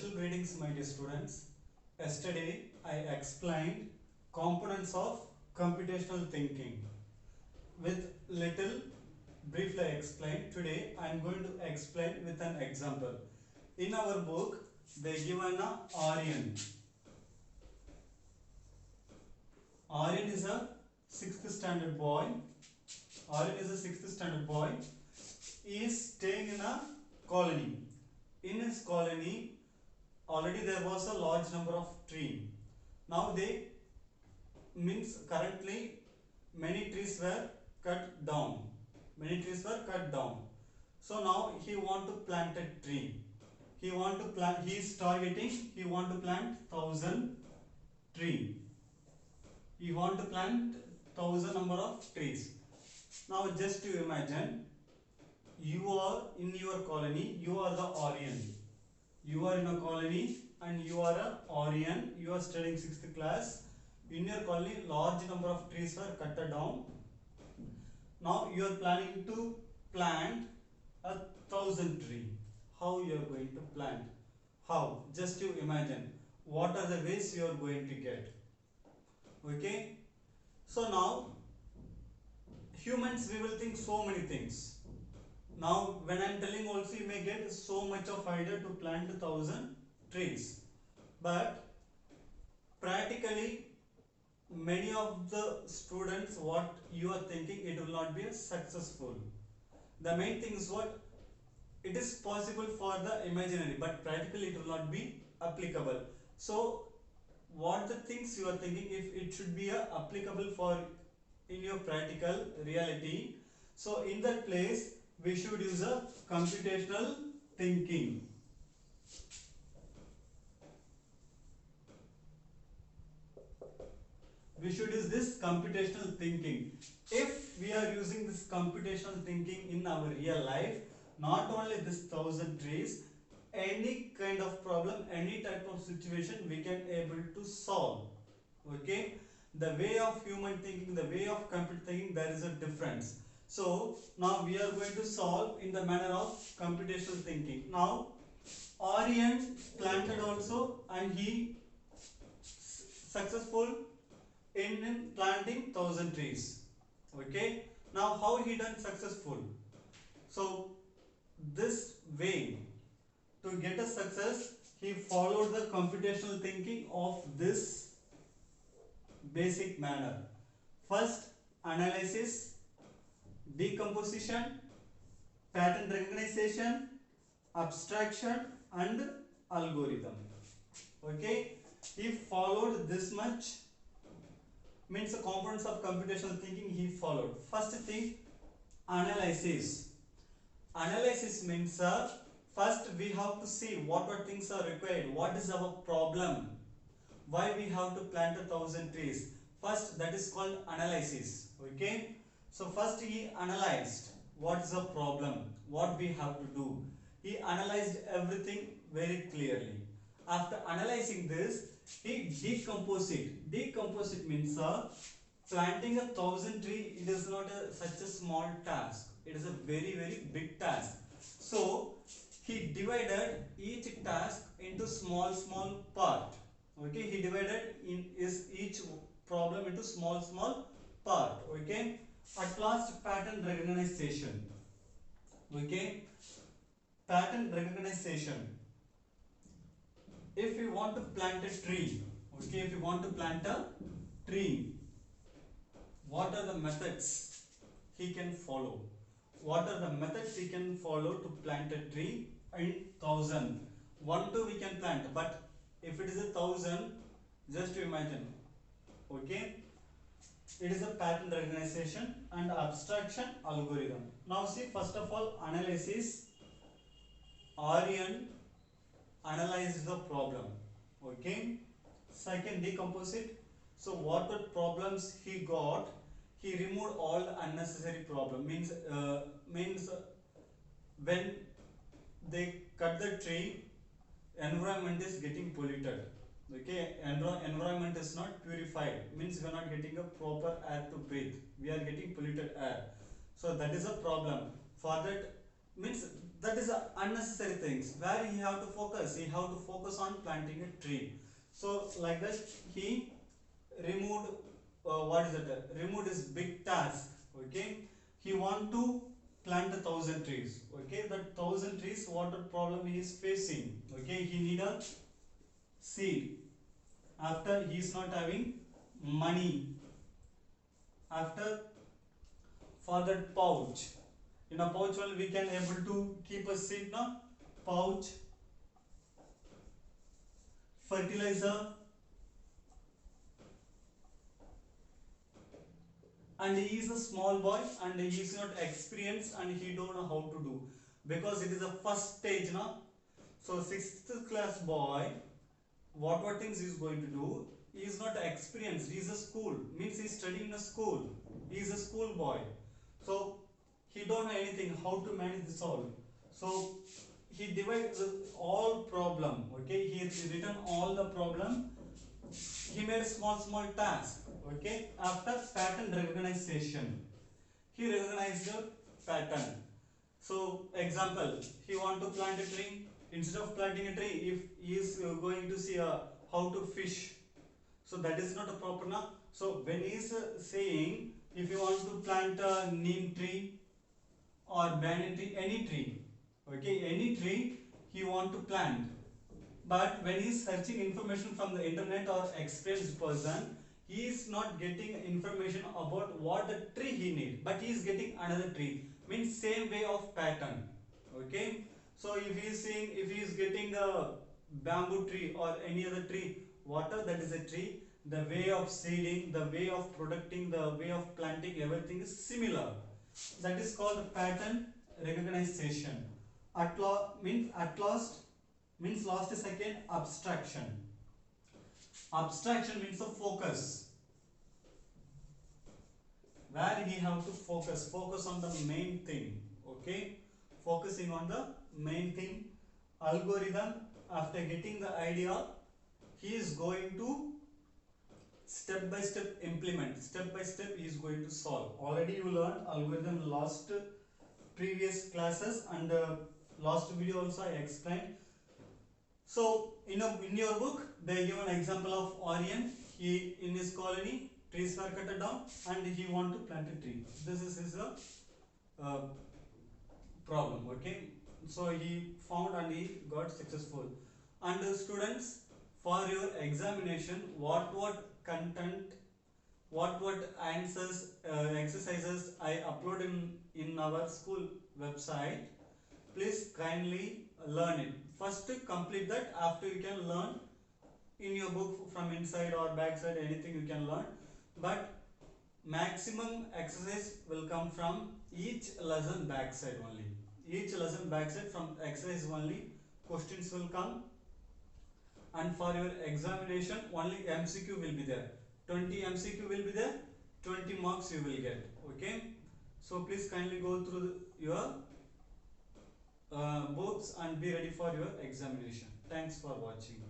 Special greetings, my dear students. Yesterday I explained components of computational thinking. With little briefly explained, today I am going to explain with an example. In our book, they given a Aryan. Aryan is a 6th standard boy. Aryan is a 6th standard boy. He is staying in a colony. In his colony, already there was a large number of trees. Now they means currently many trees were cut down. Many trees were cut down. So now he want to plant a tree. He want to plant. He is targeting. He want to plant 1,000 tree. He want to plant 1,000 number of trees. Now just to imagine, you are in your colony. You are the Aryan. You are in a colony and you are a Aryan. You are studying 6th class. In your colony, large number of trees were cut down. Now you are planning to plant 1,000 tree. How you are going to plant? How? Just you imagine. What are the ways you are going to get? Okay. So now humans, we will think so many things. Now when I am telling also, you may get so much of idea to plant 1,000 trees, but practically many of the students, what you are thinking, it will not be successful. The main thing is what? It is possible for the imaginary, but practically it will not be applicable. So what the things you are thinking, if it should be applicable for in your practical reality, so in that place we should use a computational thinking. We should use this computational thinking. If we are using this computational thinking in our real life, not only this 1,000 trees, any kind of problem, any type of situation we can able to solve. Okay, the way of human thinking, the way of computer thinking, there is a difference. So now we are going to solve in the manner of computational thinking. Now Aryan planted also and he successful in planting 1,000 trees. Okay, now how he done successful? So this way to get a success, he followed the computational thinking of this basic manner. First, analysis, decomposition, pattern recognition, abstraction and algorithm. Okay, he followed this much, means the components of computational thinking he followed. First thing, analysis. Analysis means first we have to see what things are required, what is our problem, why we have to plant 1,000 trees. First, that is called analysis. Okay, so first he analyzed what is the problem, what we have to do. He analyzed everything very clearly. After analyzing this, he decomposed it. Decompose it means planting 1,000 trees, it is not such a small task. It is a very, very big task. So he divided each task into small part. Okay, he divided each problem into small part. Okay, at last, pattern recognition. Okay, pattern recognition. If you want to plant a tree, okay, if you want to plant a tree, what are the methods he can follow? What are the methods he can follow to plant a tree in 1,000? 1, 2 we can plant, but if it is 1,000, just to imagine. Okay, it is a pattern recognition and abstraction algorithm. Now see, first of all, analysis. Aryan analyzed the problem. Okay, second, decompose it. So what the problems he got, he removed all the unnecessary problem. Means when they cut the tree, environment is getting polluted. Okay, environment is not purified, means we are not getting a proper air to breathe, we are getting polluted air. So that is a problem. For that, means that is a unnecessary things where he have to focus. He have to focus on planting a tree. So like that he removed what is it? Removed his big task. Okay, he want to plant 1,000 trees. Okay, that 1,000 trees. What the problem he is facing? Okay, he need a seed. After he is not having money. After for that pouch. In a pouch only we can able to keep a seed now. Pouch, fertilizer, and he is a small boy and he is not experienced and he don't know how to do because it is a first stage now. So 6th class boy, what things he is going to do? He is not experienced. He is a school, means he is studying in a school. He is a school boy, so he don't know anything how to manage this all. So he divides all problem. Okay, he has written all the problem. He made small task. Okay, after pattern recognition, he recognized the pattern. So example, he want to plant a tree. Instead of planting a tree, if he is going to see how to fish, so that is not a proper now. So when he is saying if you want to plant a neem tree or banyan tree, any tree, okay, any tree he want to plant. But when he is searching information from the internet or experienced person, he is not getting information about what the tree he need, but he is getting another tree. Means same way of pattern. Okay. So if he is saying if he is getting a bamboo tree or any other tree, whatever that is a tree, the way of seeding, the way of protecting, the way of planting, everything is similar. That is called pattern recognition. At last means last second abstraction. Abstraction means the focus, where he have to focus on the main thing. Okay, focusing on the main thing. Algorithm, after getting the idea, he is going to step by step implement. Step by step he is going to solve. Already you learned algorithm last previous classes, and last video also I explained. So in your book they give an example of Aryan. He in his colony trees were cut down and he want to plant a tree. This is his problem. Okay, so he found and he got successful. And students, for your examination, what content, what answers, exercises I upload in our school website, please kindly learn it. First complete that, after you can learn in your book from inside or backside, anything you can learn. But maximum exercise will come from each lesson backside only. Each lesson backside from exercise only questions will come, and for your examination only MCQ will be there. 20 MCQ will be there, 20 marks you will get. Okay, so please kindly go through your books and be ready for your examination. Thanks for watching.